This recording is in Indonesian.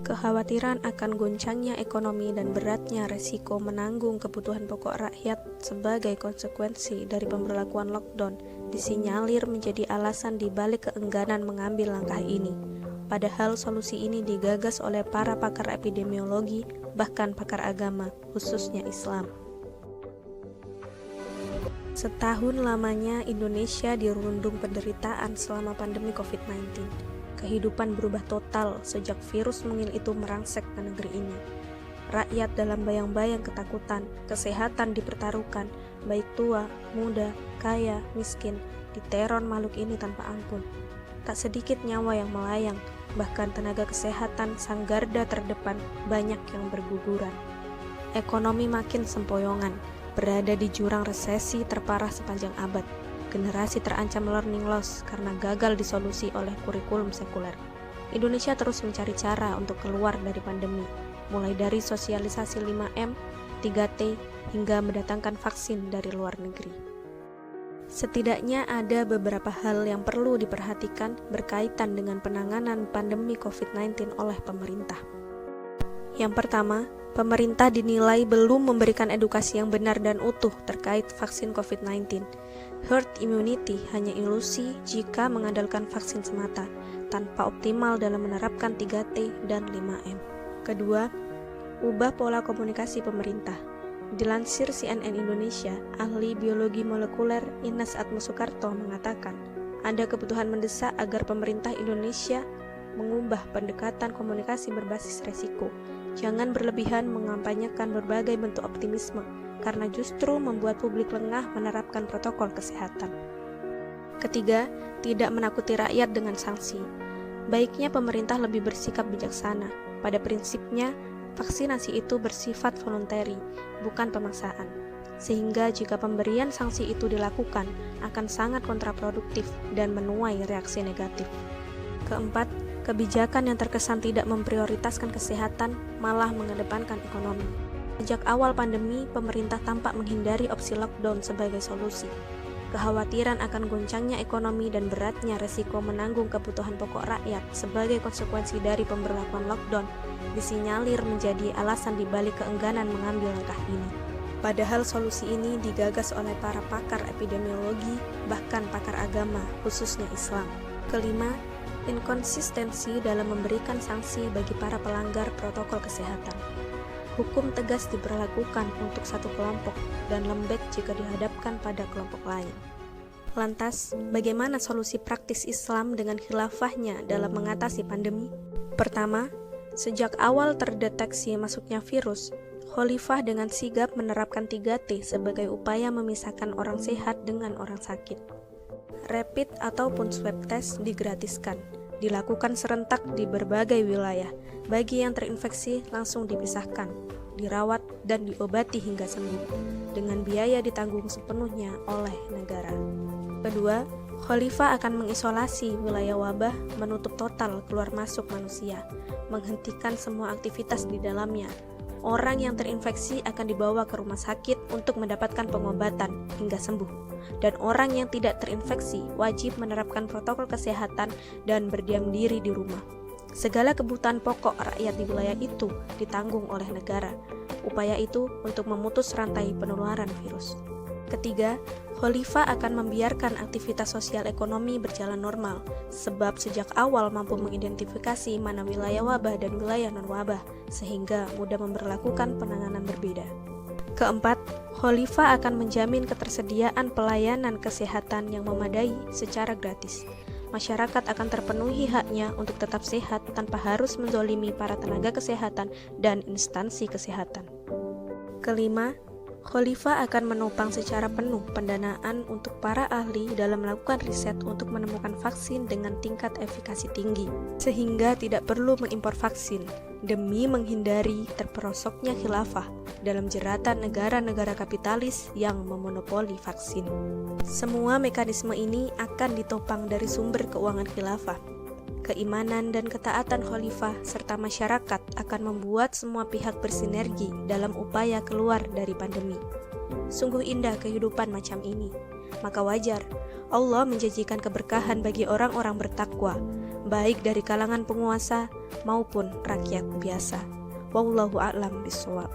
Kekhawatiran akan goncangnya ekonomi dan beratnya resiko menanggung kebutuhan pokok rakyat sebagai konsekuensi dari pemberlakuan lockdown disinyalir menjadi alasan dibalik keengganan mengambil langkah ini. Padahal solusi ini digagas oleh para pakar epidemiologi, bahkan pakar agama, khususnya Islam. Setahun lamanya Indonesia dirundung penderitaan selama pandemi COVID-19. Kehidupan berubah total sejak virus mungil itu merangsek ke negeri ini. Rakyat dalam bayang-bayang ketakutan, kesehatan dipertaruhkan, baik tua, muda, kaya, miskin, diteror makhluk ini tanpa ampun. Tak sedikit nyawa yang melayang, bahkan tenaga kesehatan sang garda terdepan banyak yang berguguran. Ekonomi makin sempoyongan, berada di jurang resesi terparah sepanjang abad. Generasi terancam learning loss karena gagal disolusi oleh kurikulum sekuler. Indonesia terus mencari cara untuk keluar dari pandemi, mulai dari sosialisasi 5M, 3T, hingga mendatangkan vaksin dari luar negeri. Setidaknya ada beberapa hal yang perlu diperhatikan berkaitan dengan penanganan pandemi COVID-19 oleh pemerintah. Yang pertama, pemerintah dinilai belum memberikan edukasi yang benar dan utuh terkait vaksin COVID-19. Herd immunity hanya ilusi jika mengandalkan vaksin semata, tanpa optimal dalam menerapkan 3T dan 5M. Kedua, ubah pola komunikasi pemerintah. Dilansir CNN Indonesia, ahli biologi molekuler Ines Atmosukarto mengatakan, ada kebutuhan mendesak agar pemerintah Indonesia mengubah pendekatan komunikasi berbasis resiko. Jangan berlebihan mengampanyekan berbagai bentuk optimisme, karena justru membuat publik lengah menerapkan protokol kesehatan. Ketiga, tidak menakuti rakyat dengan sanksi. Baiknya pemerintah lebih bersikap bijaksana. Pada prinsipnya, vaksinasi itu bersifat voluntary, bukan pemaksaan. Sehingga jika pemberian sanksi itu dilakukan, akan sangat kontraproduktif dan menuai reaksi negatif. Keempat, kebijakan yang terkesan tidak memprioritaskan kesehatan malah mengedepankan ekonomi. Sejak awal pandemi, pemerintah tampak menghindari opsi lockdown sebagai solusi. Kekhawatiran akan goncangnya ekonomi dan beratnya resiko menanggung kebutuhan pokok rakyat sebagai konsekuensi dari pemberlakuan lockdown disinyalir menjadi alasan dibalik keengganan mengambil langkah ini. Padahal solusi ini digagas oleh para pakar epidemiologi, bahkan pakar agama, khususnya Islam. Kelima, inkonsistensi dalam memberikan sanksi bagi para pelanggar protokol kesehatan. Hukum tegas diberlakukan untuk satu kelompok dan lembek jika dihadapkan pada kelompok lain. Lantas, bagaimana solusi praktis Islam dengan khilafahnya dalam mengatasi pandemi? Pertama, sejak awal terdeteksi masuknya virus, Khalifah dengan sigap menerapkan 3T sebagai upaya memisahkan orang sehat dengan orang sakit. Rapid ataupun swab test digratiskan, dilakukan serentak di berbagai wilayah. Bagi yang terinfeksi langsung dipisahkan, dirawat dan diobati hingga sembuh, dengan biaya ditanggung sepenuhnya oleh negara. Kedua, Khalifah akan mengisolasi wilayah wabah, menutup total keluar masuk manusia, menghentikan semua aktivitas di dalamnya. Orang yang terinfeksi akan dibawa ke rumah sakit untuk mendapatkan pengobatan hingga sembuh, dan orang yang tidak terinfeksi wajib menerapkan protokol kesehatan dan berdiam diri di rumah. Segala kebutuhan pokok rakyat di wilayah itu ditanggung oleh negara. Upaya itu untuk memutus rantai penularan virus. Ketiga, Khalifah akan membiarkan aktivitas sosial ekonomi berjalan normal, sebab sejak awal mampu mengidentifikasi mana wilayah wabah dan wilayah non-wabah, sehingga mudah memberlakukan penanganan berbeda. Keempat, Khalifah akan menjamin ketersediaan pelayanan kesehatan yang memadai secara gratis. Masyarakat akan terpenuhi haknya untuk tetap sehat tanpa harus menzolimi para tenaga kesehatan dan instansi kesehatan. Kelima, Khalifah akan menopang secara penuh pendanaan untuk para ahli dalam melakukan riset untuk menemukan vaksin dengan tingkat efikasi tinggi, sehingga tidak perlu mengimpor vaksin demi menghindari terperosoknya khilafah dalam jeratan negara-negara kapitalis yang memonopoli vaksin. Semua mekanisme ini akan ditopang dari sumber keuangan khilafah. Keimanan dan ketaatan Khalifah serta masyarakat akan membuat semua pihak bersinergi dalam upaya keluar dari pandemi. Sungguh indah kehidupan macam ini. Maka wajar Allah menjanjikan keberkahan bagi orang-orang bertakwa. baik dari kalangan penguasa maupun rakyat biasa. Wallahu a'lam bishawab.